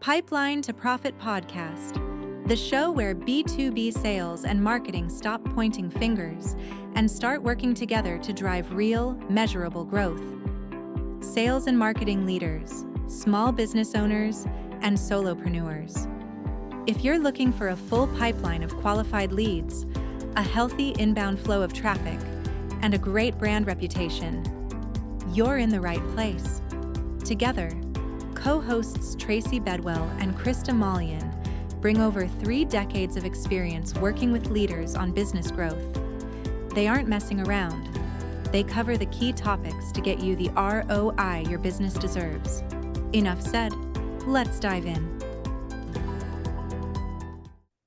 Pipeline to Profit Podcast, the show where B2B sales and marketing stop pointing fingers and start working together to drive real, measurable growth. Sales and marketing leaders, small business owners, and solopreneurs. If you're looking for a full pipeline of qualified leads, a healthy inbound flow of traffic, and a great brand reputation, you're in the right place. Together, co-hosts Tracy Bedwell and Krista Mollion bring over 3 decades of experience working with leaders on business growth. They aren't messing around. They cover the key topics to get you the ROI your business deserves. Enough said. Let's dive in.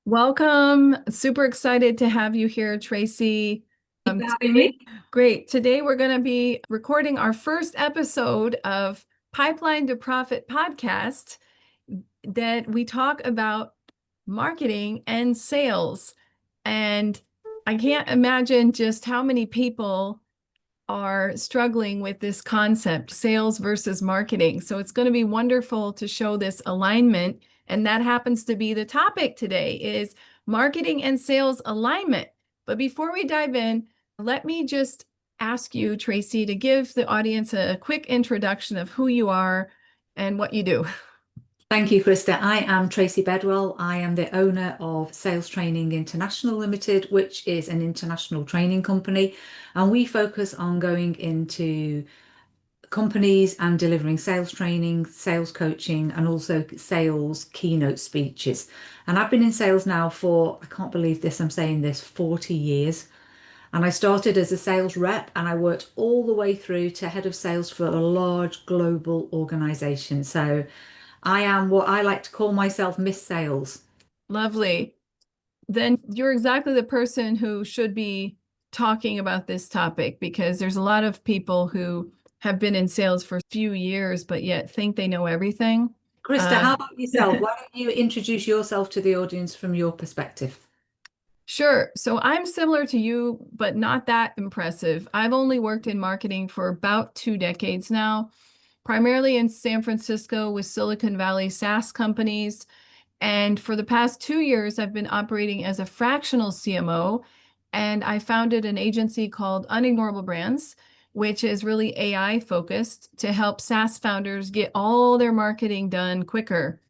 Welcome. Super excited to have you here, Tracy. Great. Today we're going to be recording our first episode of Pipeline to Profit podcast that we talk about marketing and sales. And I can't imagine just how many people are struggling with this concept, sales versus marketing. So it's going to be wonderful to show this alignment. And that happens to be the topic today is marketing and sales alignment. But before we dive in, let me just ask you, Tracy, to give the audience a quick introduction of who you are and what you do. Thank you, Krista. I am Tracy Bedwell. I am the owner of Sales Training International Limited, which is an international training company. And we focus on going into companies and delivering sales training, sales coaching, and also sales keynote speeches. And I've been in sales now for, I can't believe this, I'm saying this, 40 years. And I started as a sales rep and I worked all the way through to head of sales for a large global organization. So I am what I like to call myself Miss Sales. Lovely. Then you're exactly the person who should be talking about this topic because there's a lot of people who have been in sales for a few years, but yet think they know everything. Krista, how about yourself? Why don't you introduce yourself to the audience from your perspective? Sure. So I'm similar to you, but not that impressive. I've only worked in marketing for about 2 decades now, primarily in San Francisco with Silicon Valley SaaS companies. And for the past 2 years, I've been operating as a fractional CMO, and I founded an agency called Unignorable Brands, which is really AI focused to help SaaS founders get all their marketing done quicker.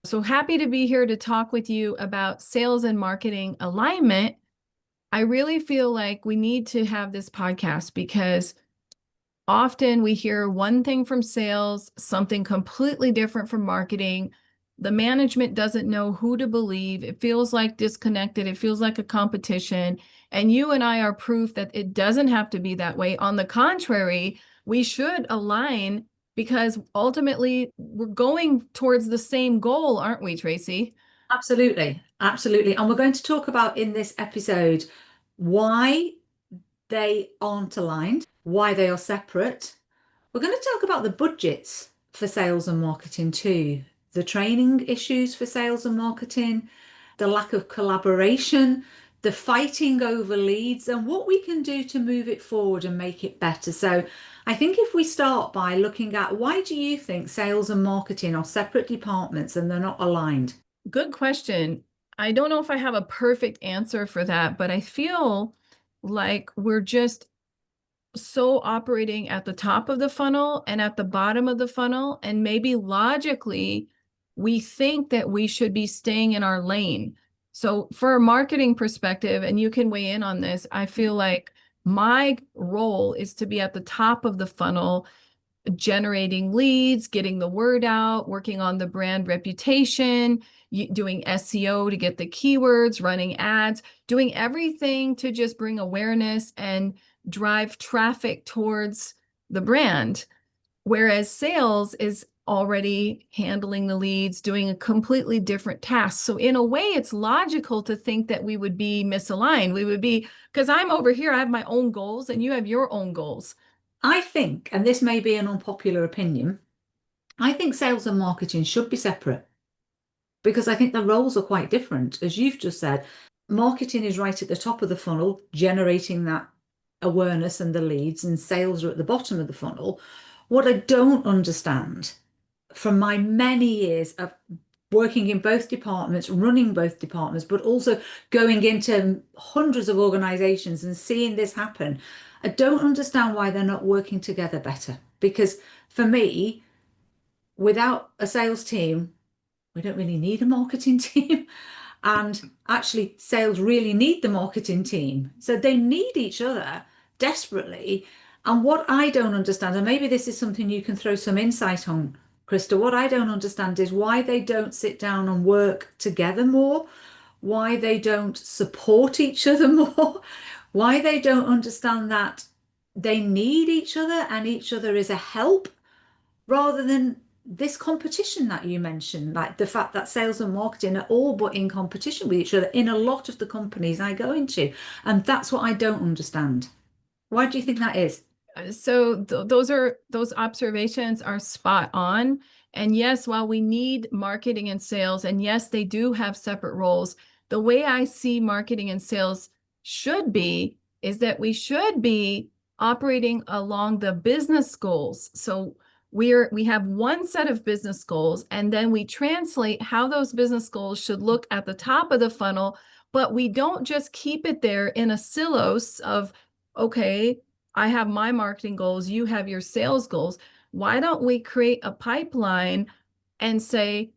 So happy to be here to talk with you about sales and marketing alignment. I really feel like we need to have this podcast because often we hear one thing from sales, something completely different from marketing. The management doesn't know who to believe. It feels like disconnected. It feels like a competition. And you and I are proof that it doesn't have to be that way. On the contrary, we should align because ultimately we're going towards the same goal, aren't we, Tracy? Absolutely. Absolutely. And we're going to talk about in this episode why they aren't aligned, why they are separate. We're going to talk about the budgets for sales and marketing too, the training issues for sales and marketing, the lack of collaboration, the fighting over leads, and what we can do to move it forward and make it better. So I think if we start by looking at why do you think sales and marketing are separate departments and they're not aligned? Good question. I don't know if I have a perfect answer for that, but I feel like we're just so operating at the top of the funnel and at the bottom of the funnel. And maybe logically, we think that we should be staying in our lane. So for a marketing perspective, and you can weigh in on this, I feel like my role is to be at the top of the funnel, generating leads, getting the word out, working on the brand reputation, doing SEO to get the keywords, running ads, doing everything to just bring awareness and drive traffic towards the brand. Whereas sales is already handling the leads, doing a completely different task. So in a way, it's logical to think that we would be misaligned. We would be, because I'm over here, I have my own goals and you have your own goals. I think, and this may be an unpopular opinion, I think sales and marketing should be separate because I think the roles are quite different. As you've just said, marketing is right at the top of the funnel, generating that awareness and the leads, and sales are at the bottom of the funnel. What I don't understand from my many years of working in both departments, running both departments, but also going into hundreds of organizations and seeing this happen, I don't understand why they're not working together better. Because for me, without a sales team, we don't really need a marketing team. And actually, sales really need the marketing team. So they need each other desperately. And what I don't understand, and maybe this is something you can throw some insight on, Krista, what I don't understand is why they don't sit down and work together more, why they don't support each other more, why they don't understand that they need each other and each other is a help rather than this competition that you mentioned, like the fact that sales and marketing are all but in competition with each other in a lot of the companies I go into. And that's what I don't understand. Why do you think that is? So those observations are spot on. And yes, while we need marketing and sales, and yes, they do have separate roles, the way I see marketing and sales should be is that we should be operating along the business goals. So we have one set of business goals, and then we translate how those business goals should look at the top of the funnel, but we don't just keep it there in a silos of, okay, I have my marketing goals, you have your sales goals. Why don't we create a pipeline and say,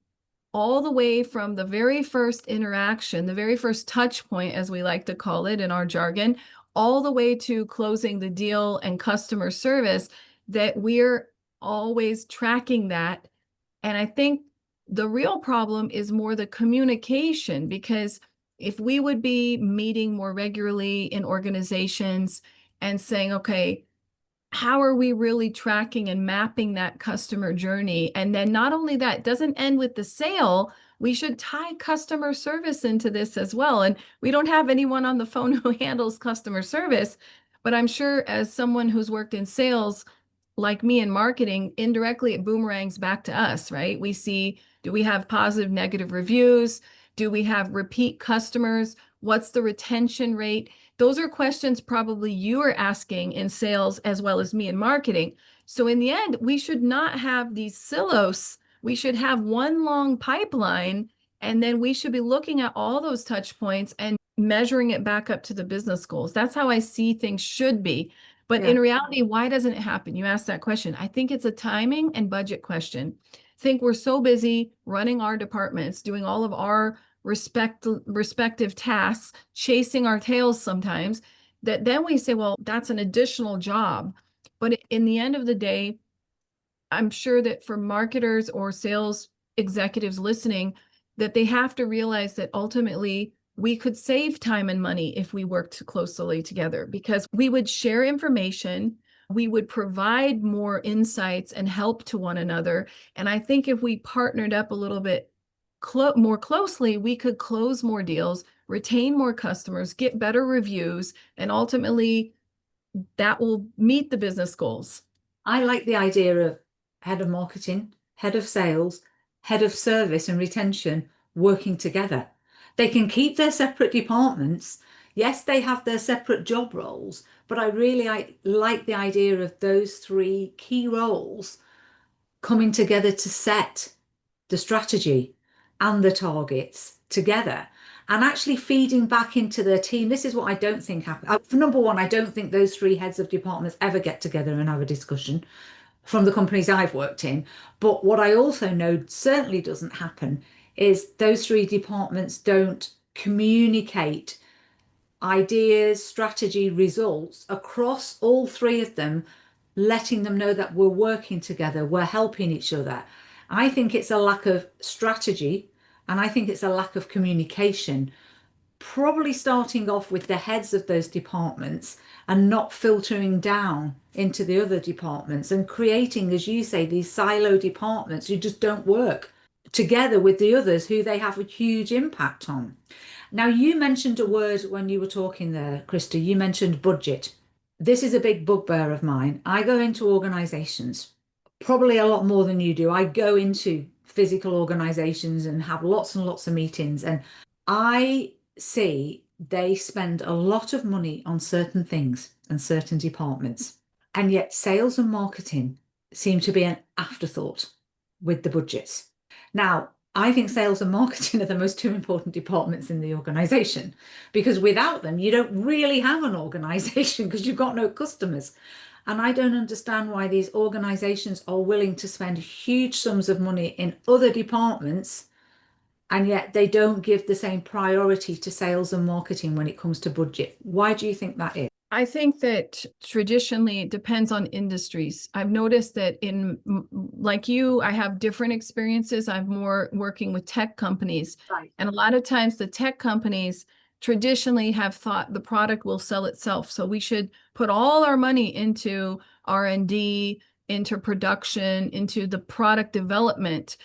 all the way from the very first interaction, the very first touch point, as we like to call it in our jargon, all the way to closing the deal and customer service, that we're always tracking that. And I think the real problem is more the communication, because if we would be meeting more regularly in organizations and saying, okay, how are we really tracking and mapping that customer journey? And then not only that, it doesn't end with the sale. We should tie customer service into this as well. And we don't have anyone on the phone who handles customer service, but I'm sure as someone who's worked in sales, like me in marketing, indirectly it boomerangs back to us, right? We see, do we have positive, negative reviews? Do we have repeat customers? What's the retention rate? Those are questions probably you are asking in sales as well as me in marketing. So in the end, we should not have these silos. We should have one long pipeline, and then we should be looking at all those touch points and measuring it back up to the business goals. That's how I see things should be. But in reality, why doesn't it happen? You asked that question. I think it's a timing and budget question. I think we're so busy running our departments, doing all of our respective tasks, chasing our tails sometimes, that then we say, well, that's an additional job. But in the end of the day, I'm sure that for marketers or sales executives listening, that they have to realize that ultimately we could save time and money if we worked closely together, because we would share information, we would provide more insights and help to one another. And I think if we partnered up a little bit more closely, we could close more deals, retain more customers, get better reviews, and ultimately that will meet the business goals. I like the idea of head of marketing, head of sales, head of service and retention working together. They can keep their separate departments. Yes, they have their separate job roles, but I like the idea of those three key roles coming together to set the strategy and the targets together and actually feeding back into their team. This is what I don't think happens. For number one, I don't think those three heads of departments ever get together and have a discussion from the companies I've worked in. But what I also know certainly doesn't happen is those three departments don't communicate ideas, strategy, results across all three of them, letting them know that we're working together, we're helping each other. I think it's a lack of strategy and I think it's a lack of communication, probably starting off with the heads of those departments and not filtering down into the other departments and creating, as you say, these silo departments who just don't work together with the others who they have a huge impact on. Now, you mentioned a word when you were talking there, Krista, you mentioned budget. This is a big bugbear of mine. I go into organizations, probably a lot more than you do. I go into physical organizations and have lots and lots of meetings, and I see they spend a lot of money on certain things and certain departments, and yet sales and marketing seem to be an afterthought. with the budgets. Now, I think sales and marketing are the most two important departments in the organization, because without them, you don't really have an organization because you've got no customers. And I don't understand why these organizations are willing to spend huge sums of money in other departments, and yet they don't give the same priority to sales and marketing when it comes to budget. Why do you think that is? I think that traditionally it depends on industries. I've noticed that like you, I have different experiences. I'm more working with tech companies. Right. And a lot of times the tech companies traditionally have thought the product will sell itself. So we should put all our money into R&D, into production, into the product development.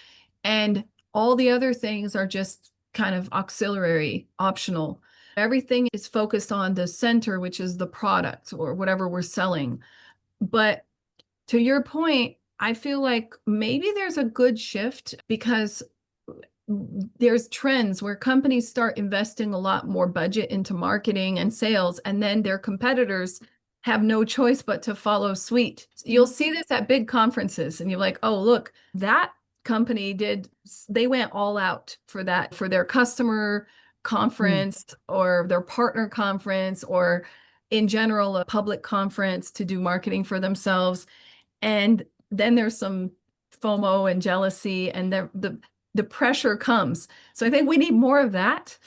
And all the other things are just kind of auxiliary, optional. Everything is focused on the center, which is the product or whatever we're selling. But to your point, I feel like maybe there's a good shift because there's trends where companies start investing a lot more budget into marketing and sales, and then their competitors have no choice but to follow suit. You'll see this at big conferences and you're like, oh, look, that company they went all out for that, for their customer conference or their partner conference, or in general, a public conference to do marketing for themselves. And then there's some FOMO and jealousy, and the pressure comes. So I think we need more of that,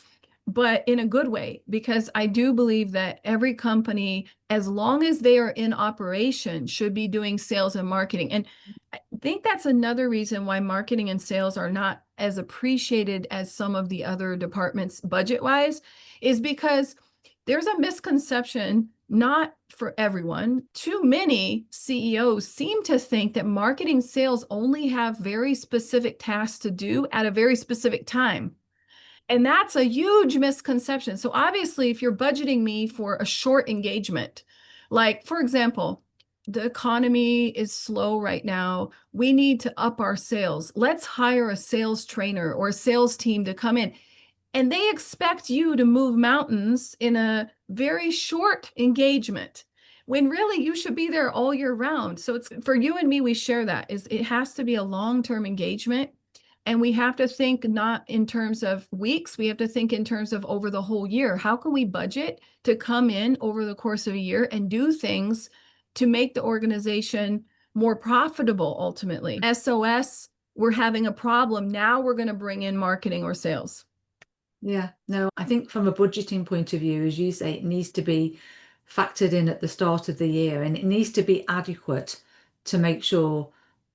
but in a good way, because I do believe that every company, as long as they are in operation, should be doing sales and marketing. And I think that's another reason why marketing and sales are not as appreciated as some of the other departments budget-wise, is because there's a misconception, not for everyone. Too many CEOs seem to think that marketing sales only have very specific tasks to do at a very specific time. And that's a huge misconception. So obviously, if you're budgeting me for a short engagement, like, for example, the economy is slow right now. We need to up our sales. Let's hire a sales trainer or a sales team to come in. And they expect you to move mountains in a very short engagement, when really you should be there all year round. So it's for you and me, we share that, is it has to be a long-term engagement. And we have to think not in terms of weeks, we have to think in terms of over the whole year. How can we budget to come in over the course of a year and do things to make the organization more profitable ultimately? SOS, we're having a problem. Now we're going to bring in marketing or sales. Yeah, no, I think from a budgeting point of view, as you say, it needs to be factored in at the start of the year, and it needs to be adequate to make sure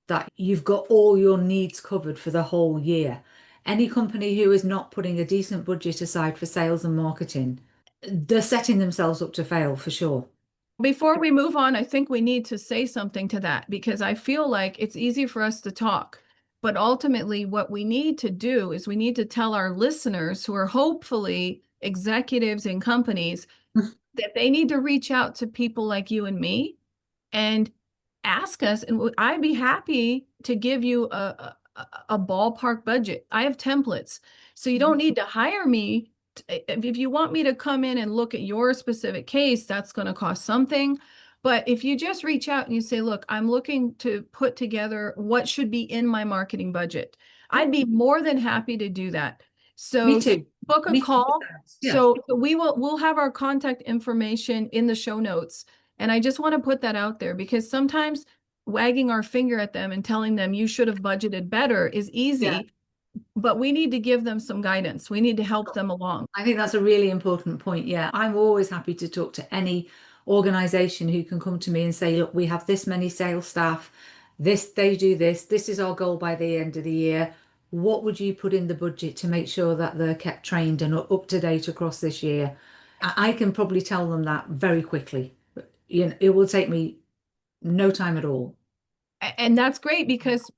that you've got all your needs covered for the whole year. Any company who is not putting a decent budget aside for sales and marketing, they're setting themselves up to fail for sure. Before we move on, I think we need to say something to that, because I feel like it's easy for us to talk. But ultimately, what we need to do is we need to tell our listeners, who are hopefully executives in companies, that they need to reach out to people like you and me and ask us. And I'd be happy to give you a ballpark budget. I have templates. So you don't need to hire me. If you want me to come in and look at your specific case, that's going to cost something. But if you just reach out and you say, look, I'm looking to put together what should be in my marketing budget, I'd be more than happy to do that. So Me too. book a Me call. too. Yeah. So we'll have our contact information in the show notes. And I just want to put that out there, because sometimes wagging our finger at them and telling them you should have budgeted better is easy. Yeah. But we need to give them some guidance. We need to help them along. I think that's a really important point. Yeah, I'm always happy to talk to any organization who can come to me and say, look, we have this many sales staff, they do this is our goal by the end of the year. What would you put in the budget to make sure that they're kept trained and up to date across this year? I can probably tell them that very quickly. You know, it will take me no time at all. And that's great, because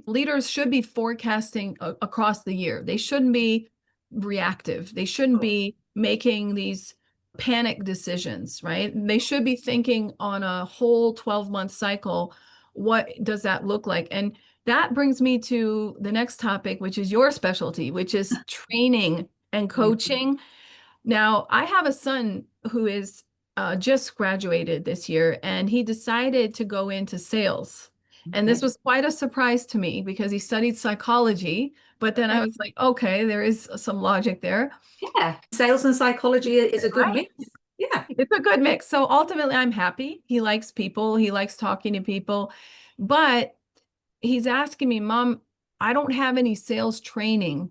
leaders should be forecasting across the year. They shouldn't be reactive. They shouldn't be making these panic decisions, right? They should be thinking on a whole 12-month cycle. What does that look like? And that brings me to the next topic, which is your specialty, which is training and coaching. Now, I have a son who is just graduated this year, and he decided to go into sales. And this was quite a surprise to me because he studied psychology, but then I was like, okay, there is some logic there. Yeah, sales and psychology is a good Right. mix. Yeah. It's a good mix. So ultimately, I'm happy. He likes people, he likes talking to people, but he's asking me, Mom, I don't have any sales training.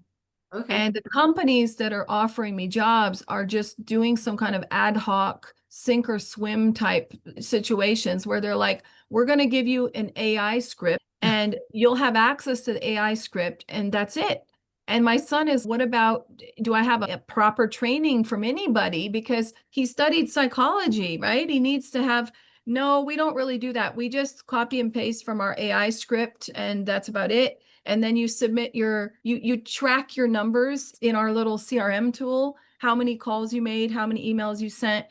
Okay. And the companies that are offering me jobs are just doing some kind of ad hoc sink or swim type situations where they're like, we're going to give you an AI script and you'll have access to the AI script and that's it. And my son is, what about, do I have a proper training from anybody? Because he studied psychology, right? He needs to have, no, we don't really do that. We just copy and paste from our AI script and that's about it. And then you submit you track your numbers in our little CRM tool, how many calls you made, how many emails you sent.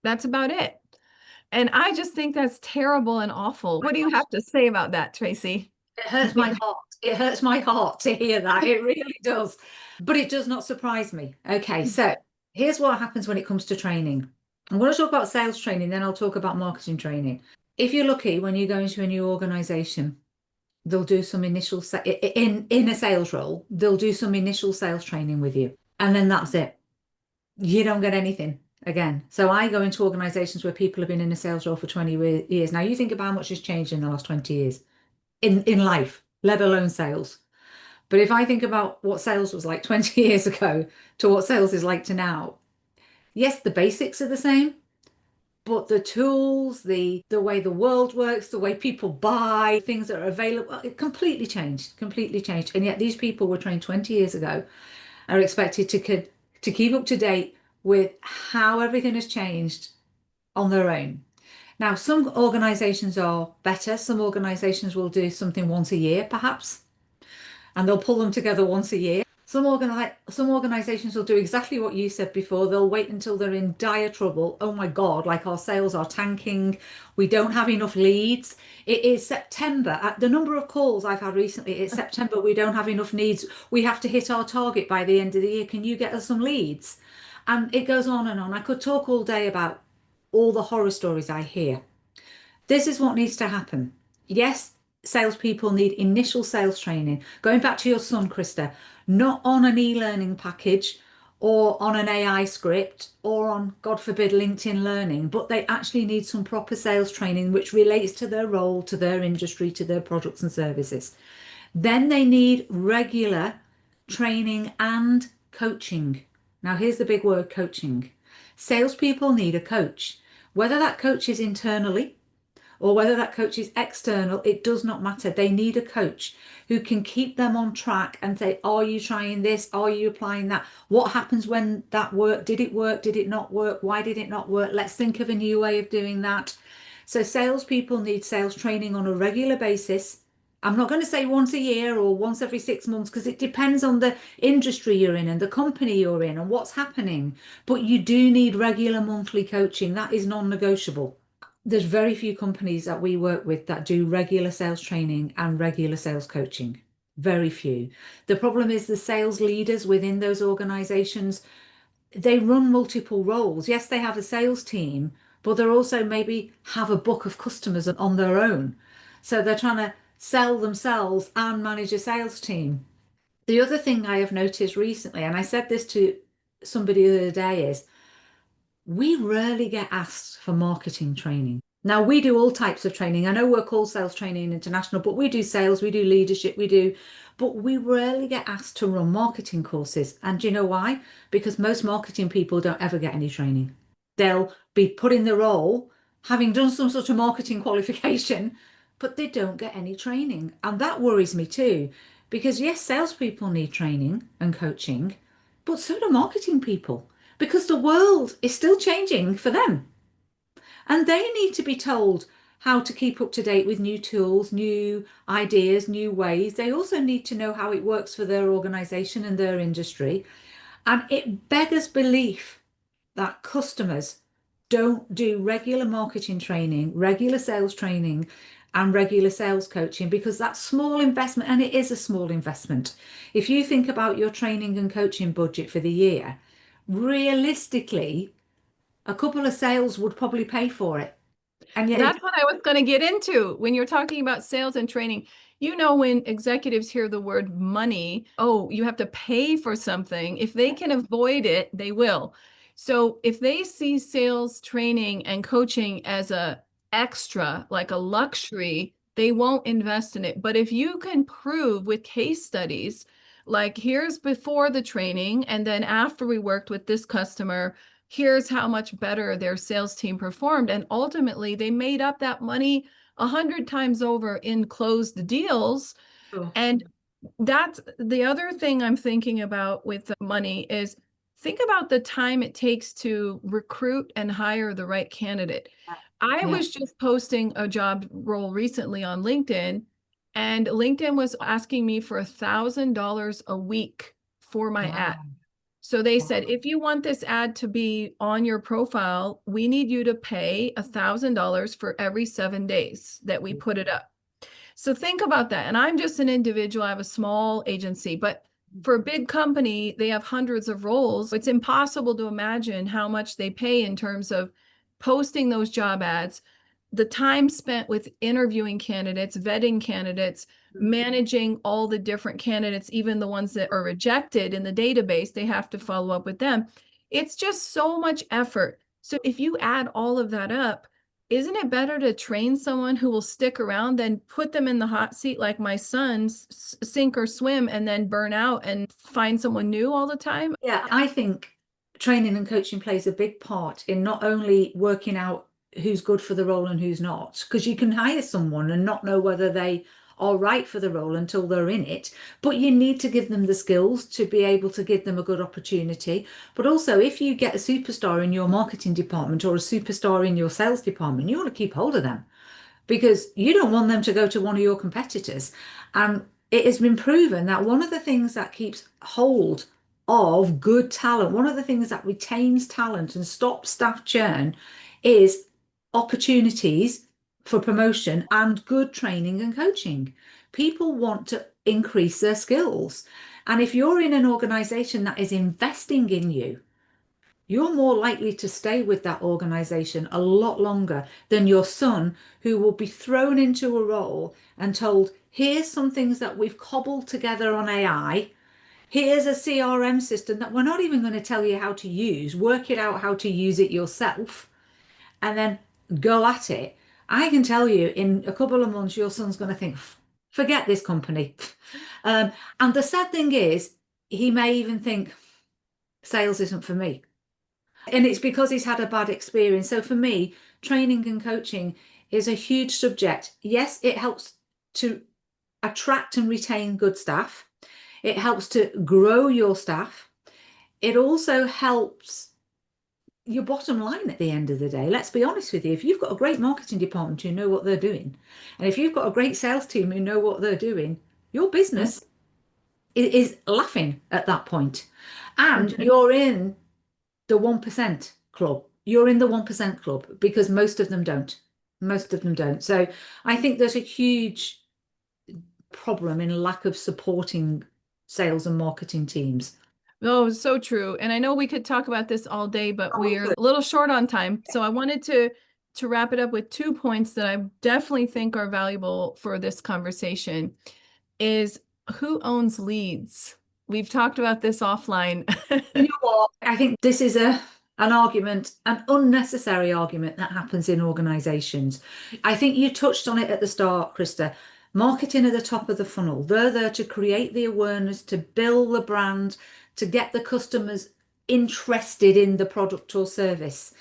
That's about it. And I just think that's terrible and awful. What do you have to say about that, Tracy? It hurts my heart. It hurts my heart to hear that. It really does. But it does not surprise me. Okay, so here's what happens when it comes to training. I'm going to talk about sales training, then I'll talk about marketing training. If you're lucky, when you go into a new organization, they'll do some initial in a sales role, they'll do some initial sales training with you. And then that's it. You don't get anything again. So I go into organizations where people have been in a sales role for 20 years. Now you think about how much has changed in the last 20 years in life, let alone sales. But if I think about what sales was like 20 years ago to what sales is like to now, yes, the basics are the same, but the tools, the way the world works, the way people buy, things that are available, it completely changed, completely changed. And yet these people were trained 20 years ago are expected to keep up to date with how everything has changed on their own. Now, some organizations are better. Some organizations will do something once a year, perhaps, and they'll pull them together once a year. Some organizations will do exactly what you said before. They'll wait until they're in dire trouble. Oh my God, like our sales are tanking. We don't have enough leads. It is September. At the number of calls I've had recently, it's September. We don't have enough leads. We have to hit our target by the end of the year. Can you get us some leads? And it goes on and on. I could talk all day about all the horror stories I hear. This is what needs to happen. Yes, salespeople need initial sales training. Going back to your son, Krista, not on an e-learning package or on an AI script or on, God forbid, LinkedIn Learning, but they actually need some proper sales training which relates to their role, to their industry, to their products and services. Then they need regular training and coaching. Now, here's the big word, coaching. Salespeople need a coach, whether that coach is internally or whether that coach is external, it does not matter. They need a coach who can keep them on track and say, are you trying this? Are you applying that? What happens when that worked? Did it work? Did it not work? Why did it not work? Let's think of a new way of doing that. So salespeople need sales training on a regular basis. I'm not going to say once a year or once every 6 months because it depends on the industry you're in and the company you're in and what's happening. But you do need regular monthly coaching. That is non-negotiable. There's very few companies that we work with that do regular sales training and regular sales coaching. Very few. The problem is the sales leaders within those organizations, they run multiple roles. Yes, they have a sales team, but they also maybe have a book of customers on their own. So they're trying to sell themselves and manage a sales team. The other thing I have noticed recently, and I said this to somebody the other day, is we rarely get asked for marketing training. Now, we do all types of training. I know we're called Sales Training International, but we do sales, we do leadership, but we rarely get asked to run marketing courses. And do you know why? Because most marketing people don't ever get any training. They'll be put in the role, having done some sort of marketing qualification, but they don't get any training. And that worries me too, because yes, salespeople need training and coaching, but so do marketing people, because the world is still changing for them. And they need to be told how to keep up to date with new tools, new ideas, new ways. They also need to know how it works for their organization and their industry. And it beggars belief that customers don't do regular marketing training, regular sales training, and regular sales coaching because that's small investment, and it is a small investment. If you think about your training and coaching budget for the year, realistically, a couple of sales would probably pay for it. And yet, That's what I was going to get into when you're talking about sales and training. You know, when executives hear the word money, oh, you have to pay for something. If they can avoid it, they will. So if they see sales training and coaching as a extra, like a luxury, they won't invest in it. But if you can prove with case studies, like here's before the training, and then after we worked with this customer, here's how much better their sales team performed. And ultimately, they made up that money 100 times over in closed deals. oh, And that's the other thing I'm thinking about with money is think about the time it takes to recruit and hire the right candidate. I yeah, was just posting a job role recently on LinkedIn, and LinkedIn was asking me for $1,000 a week for my ad. wow, So they wow, said, if you want this ad to be on your profile, we need you to pay $1,000 for every 7 days that we put it up. So think about that. And I'm just an individual. I have a small agency, but for a big company, they have hundreds of roles. It's impossible to imagine how much they pay in terms of posting those job ads, the time spent with interviewing candidates, vetting candidates, managing all the different candidates, even the ones that are rejected in the database, they have to follow up with them. It's just so much effort. So if you add all of that up, isn't it better to train someone who will stick around than put them in the hot seat like my son's sink or swim and then burn out and find someone new all the time? yeah. I think training and coaching plays a big part in not only working out who's good for the role and who's not, because you can hire someone and not know whether they are right for the role until they're in it, but you need to give them the skills to be able to give them a good opportunity. But also, if you get a superstar in your marketing department or a superstar in your sales department, you want to keep hold of them because you don't want them to go to one of your competitors. And it has been proven that one of the things that keeps hold of good talent, one of the things that retains talent and stops staff churn is opportunities for promotion and good training and coaching. People want to increase their skills. And if you're in an organization that is investing in you, you're more likely to stay with that organization a lot longer than your son, who will be thrown into a role and told, here's some things that we've cobbled together on AI. Here's a CRM system that we're not even going to tell you how to use. Work it out how to use it yourself and then go at it. I can tell you in a couple of months, your son's going to think, forget this company. And the sad thing is, he may even think, sales isn't for me. And it's because he's had a bad experience. So for me, training and coaching is a huge subject. Yes, it helps to attract and retain good staff. It helps to grow your staff. It also helps your bottom line at the end of the day. Let's be honest with you. If you've got a great marketing department who know what they're doing, and if you've got a great sales team who know what they're doing, your business is laughing at that point. And you're in the 1% club. You're in the 1% club because most of them don't. Most of them don't. So I think there's a huge problem in lack of supporting sales and marketing teams. Oh, so true. And I know we could talk about this all day, but we're a little short on time. So I wanted to wrap it up with 2 points that I definitely think are valuable for this conversation is who owns leads? We've talked about this offline. You know what? I think this is an argument, an unnecessary argument that happens in organizations. I think you touched on it at the start, Krista. Marketing at the top of the funnel. They're there to create the awareness, to build the brand, to get the customers interested in the product or service.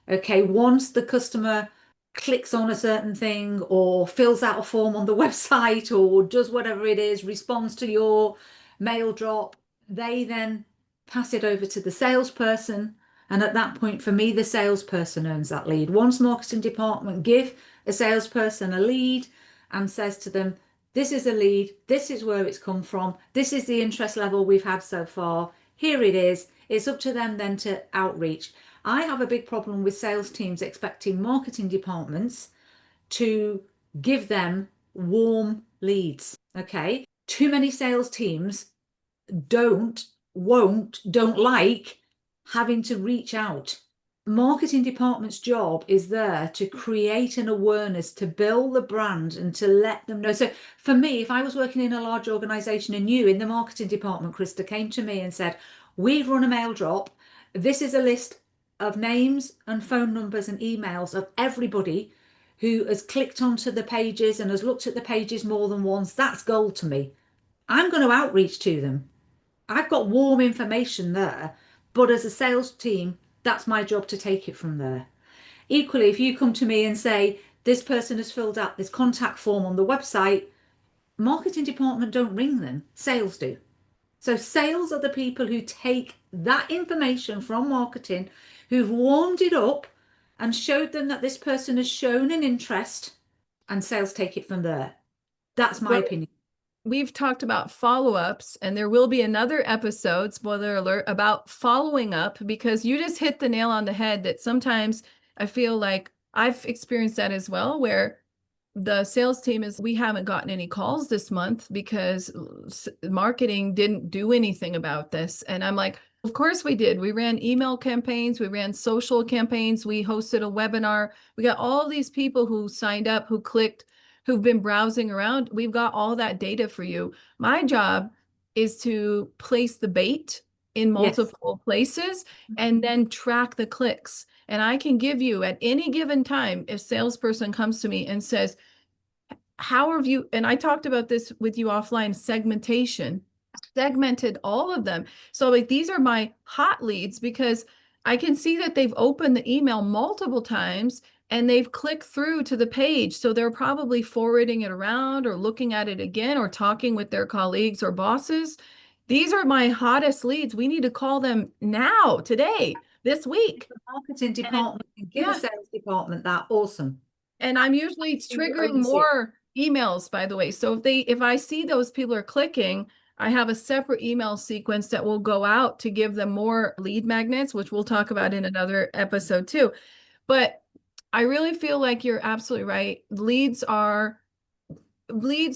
Okay, once the customer clicks on a certain thing or fills out a form on the website or does whatever it is, responds to your mail drop, they then pass it over to the salesperson. And at that point, for me, the salesperson owns that lead. Once marketing department give a salesperson a lead and says to them, this is a lead, this is where it's come from, this is the interest level we've had so far, here it is. It's up to them then to outreach. I have a big problem with sales teams expecting marketing departments to give them warm leads. Okay. Too many sales teams don't like having to reach out marketing department's job is there to create an awareness, to build the brand and to let them know. So for me, if I was working in a large organization and you in the marketing department, Krista, came to me and said, we've run a mail drop. This is a list of names and phone numbers and emails of everybody who has clicked onto the pages and has looked at the pages more than once. That's gold to me. I'm going to outreach to them. I've got warm information there, but as a sales team, that's my job to take it from there. Equally, if you come to me and say, this person has filled out this contact form on the website, marketing department don't ring them, sales do. So sales are the people who take that information from marketing, who've warmed it up and showed them that this person has shown an interest, and sales take it from there. That's my opinion. We've talked about follow-ups, and there will be another episode, spoiler alert, about following up, because you just hit the nail on the head that sometimes I feel like I've experienced that as well, where the sales team is, we haven't gotten any calls this month because marketing didn't do anything about this. And I'm like, of course we did. We ran email campaigns, we ran social campaigns, we hosted a webinar. We got all these people who signed up, who clicked, who've been browsing around. We've got all that data for you. My job is to place the bait in multiple places and then track the clicks. And I can give you at any given time, if a salesperson comes to me and says, how have you, and I talked about this with you offline, segmented all of them. So like, these are my hot leads because I can see that they've opened the email multiple times and they've clicked through to the page. So they're probably forwarding it around or looking at it again or talking with their colleagues or bosses. These are my hottest leads. We need to call them now, today, this week. The marketing department can give a sales department that. Awesome. And I'm usually triggering more emails, by the way. So if I see those people are clicking, I have a separate email sequence that will go out to give them more lead magnets, which we'll talk about in another episode too. But I really feel like you're absolutely right. Leads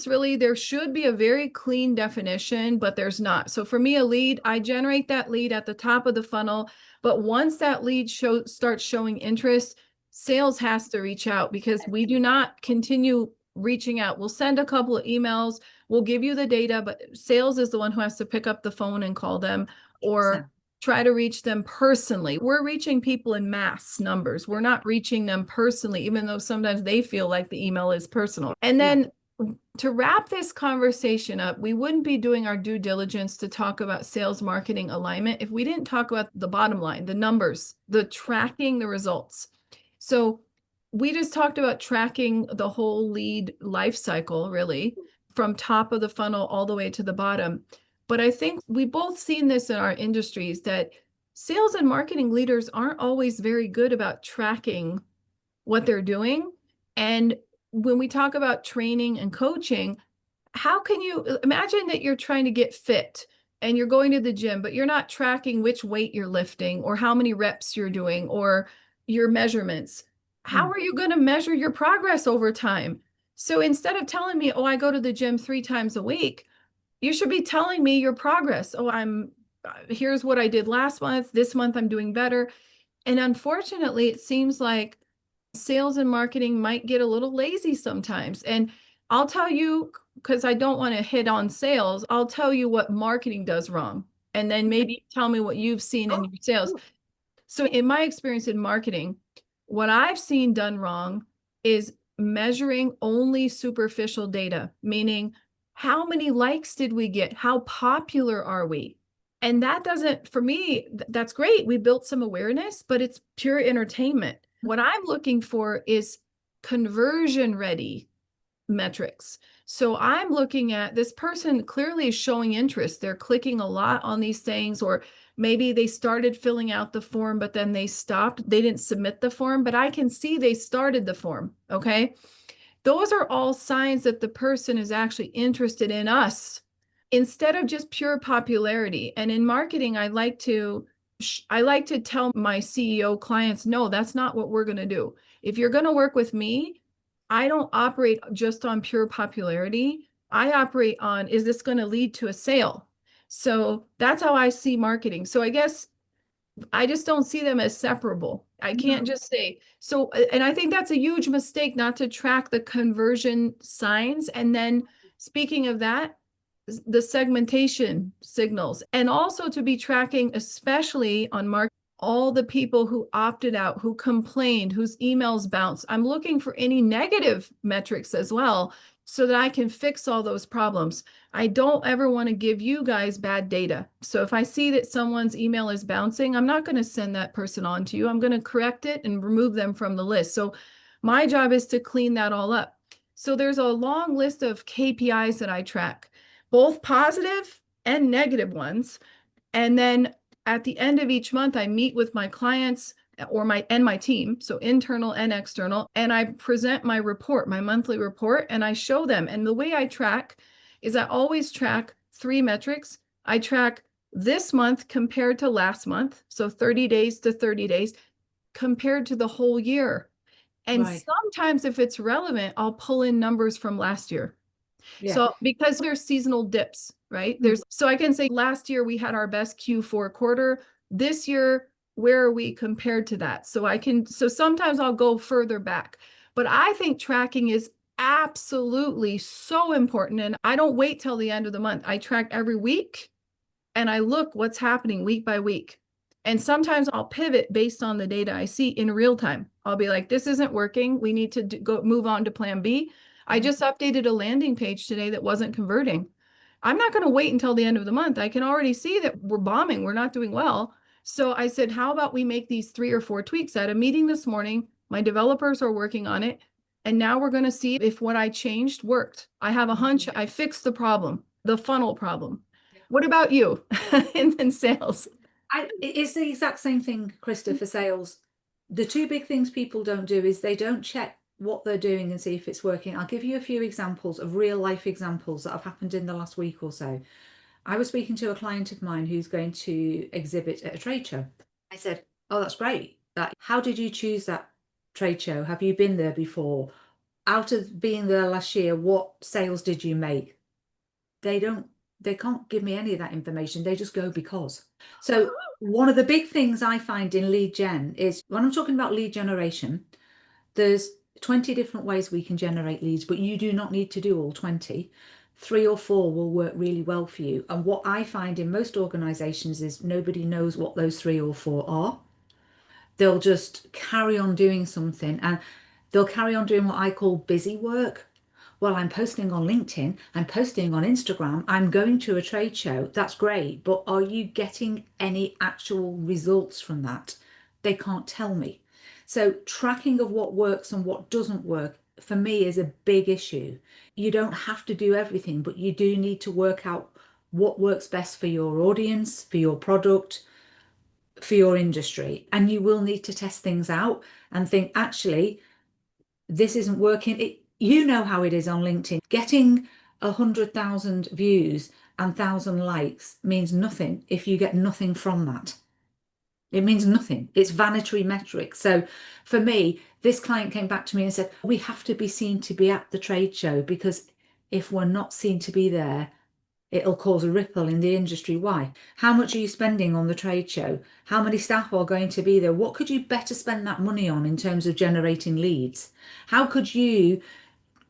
really, there should be a very clean definition, but there's not. So for me, a lead, I generate that lead at the top of the funnel. But once that lead starts showing interest, sales has to reach out, because we do not continue reaching out. We'll send a couple of emails, we'll give you the data, but sales is the one who has to pick up the phone and call them or try to reach them personally. We're reaching people in mass numbers. We're not reaching them personally, even though sometimes they feel like the email is personal. And then to wrap this conversation up, we wouldn't be doing our due diligence to talk about sales marketing alignment if we didn't talk about the bottom line, the numbers, the tracking the results. So we just talked about tracking the whole lead life cycle, really, from top of the funnel all the way to the bottom. But I think we both seen this in our industries, that sales and marketing leaders aren't always very good about tracking what they're doing. And when we talk about training and coaching, how can you imagine that you're trying to get fit and you're going to the gym, but you're not tracking which weight you're lifting or how many reps you're doing or your measurements? How are you going to measure your progress over time? So instead of telling me, oh, I go to the gym 3 times a week, you should be telling me your progress. Oh, here's what I did last month. This month I'm doing better. And unfortunately, it seems like sales and marketing might get a little lazy sometimes. And I'll tell you, because I don't want to hit on sales, I'll tell you what marketing does wrong. And then maybe tell me what you've seen in your sales. So in my experience in marketing, what I've seen done wrong is measuring only superficial data, meaning how many likes did we get? How popular are we? And that doesn't, for me, that's great. We built some awareness, but it's pure entertainment. What I'm looking for is conversion ready metrics. So I'm looking at this person clearly is showing interest. They're clicking a lot on these things, or maybe they started filling out the form, but then they stopped. They didn't submit the form, but I can see they started the form. Okay. Those are all signs that the person is actually interested in us instead of just pure popularity. And in marketing, I like to tell my CEO clients, no, that's not what we're going to do. If you're going to work with me, I don't operate just on pure popularity. I operate on, is this going to lead to a sale? So that's how I see marketing. So I guess I just don't see them as separable. I can't just say. So, and I think that's a huge mistake not to track the conversion signs. And then speaking of that, the segmentation signals, and also to be tracking, especially on market, all the people who opted out, who complained, whose emails bounced. I'm looking for any negative metrics as well so that I can fix all those problems. I don't ever want to give you guys bad data. So if I see that someone's email is bouncing, I'm not going to send that person on to you. I'm going to correct it and remove them from the list. So my job is to clean that all up. So there's a long list of KPIs that I track, both positive and negative ones. And then at the end of each month, I meet with my clients or my team, so internal and external, and I present my report, my monthly report, and I show them. And the way I track is I always track 3 metrics. I track this month compared to last month, so 30 days to 30 days compared to the whole year. And sometimes if it's relevant, I'll pull in numbers from last year. Yeah. So because there's seasonal dips, right? So I can say last year we had our best Q4 quarter. This year, where are we compared to that? So sometimes I'll go further back, but I think tracking is absolutely so important. And I don't wait till the end of the month. I track every week and I look what's happening week by week. And sometimes I'll pivot based on the data I see in real time. I'll be like, this isn't working. We need to move on to plan B. I just updated a landing page today that wasn't converting. I'm not going to wait until the end of the month. I can already see that we're bombing. We're not doing well. So I said, how about we make these 3 or 4 tweaks? I had a meeting this morning. My developers are working on it. And now we're going to see if what I changed worked. I have a hunch I fixed the problem, the funnel problem. What about you in sales? It's the exact same thing, Krista, for sales. The 2 big things people don't do is they don't check what they're doing and see if it's working. I'll give you a few examples of real life examples that have happened in the last week or so. I was speaking to a client of mine who's going to exhibit at a trade show. I said, oh, that's great. How did you choose that trade show? Have you been there before? Out of being there last year, what sales did you make? They can't give me any of that information. They just go because. So one of the big things I find in lead gen is when I'm talking about lead generation, there's 20 different ways we can generate leads, but you do not need to do all 20. 3 or 4 will work really well for you. And what I find in most organizations is nobody knows what those 3 or 4 are. They'll just carry on doing something and they'll carry on doing what I call busy work. Well, I'm posting on LinkedIn, I'm posting on Instagram, I'm going to a trade show. That's great. But are you getting any actual results from that? They can't tell me. So tracking of what works and what doesn't work for me is a big issue. You don't have to do everything, but you do need to work out what works best for your audience, for your product, for your industry. And you will need to test things out and think, actually, this isn't working. You know how it is on LinkedIn. Getting 100,000 views and 1,000 likes means nothing if you get nothing from that. It means nothing. It's vanity metrics. So for me, this client came back to me and said, we have to be seen to be at the trade show, because if we're not seen to be there, it'll cause a ripple in the industry. Why? How much are you spending on the trade show? How many staff are going to be there? What could you better spend that money on in terms of generating leads? How could you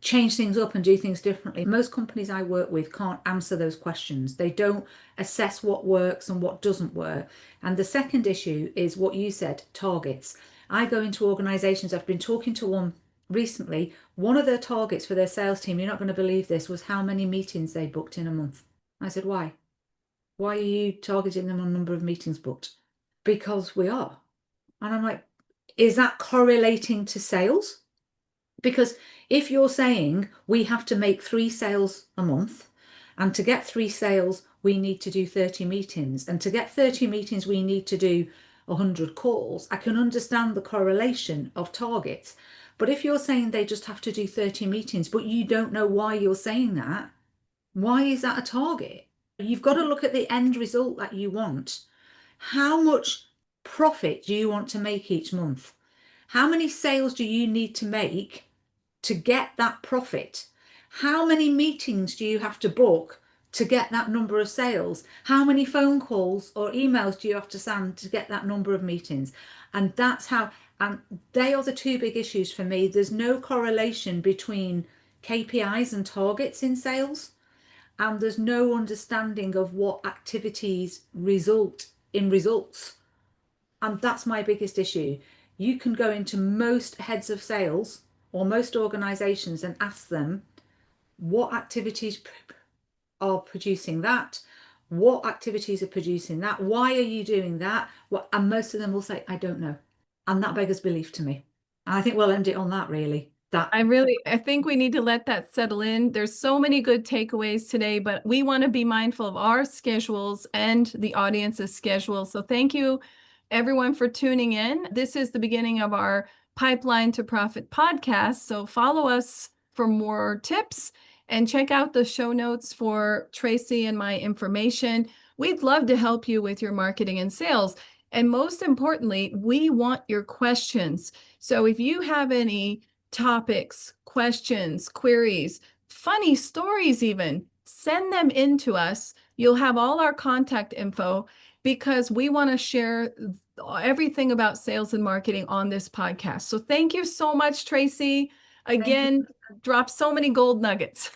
change things up and do things differently? Most companies I work with can't answer those questions. They don't assess what works and what doesn't work. And the second issue is what you said, targets. I go into organizations, I've been talking to one recently, one of their targets for their sales team, you're not going to believe this, was how many meetings they booked in a month. I said, why? Why are you targeting them on number of meetings booked? Because we are. And I'm like, is that correlating to sales? Because if you're saying we have to make 3 sales a month, and to get 3 sales, we need to do 30 meetings, and to get 30 meetings, we need to do 100 calls, I can understand the correlation of targets. But if you're saying they just have to do 30 meetings, but you don't know why you're saying that, why is that a target? You've got to look at the end result that you want. How much profit do you want to make each month? How many sales do you need to make to get that profit? How many meetings do you have to book to get that number of sales? How many phone calls or emails do you have to send to get that number of meetings? And that's how, and they are the two big issues for me. There's no correlation between KPIs and targets in sales, and there's no understanding of what activities result in results. And that's my biggest issue. You can go into most heads of sales or most organizations and ask them what activities are producing that, what activities are producing that, why are you doing that? And most of them will say, I don't know. And that beggars belief to me. And I think we'll end it on that, really. I think we need to let that settle in. There's so many good takeaways today, but we want to be mindful of our schedules and the audience's schedule. So thank you, everyone, for tuning in. This is the beginning of our Pipeline to Profit podcast. So follow us for more tips and check out the show notes for Tracy and my information. We'd love to help you with your marketing and sales. And most importantly, we want your questions. So if you have any topics, questions, queries, funny stories even, send them in to us. You'll have all our contact info because we want to share everything about sales and marketing on this podcast. So thank you so much, Tracy. Again, drop so many gold nuggets.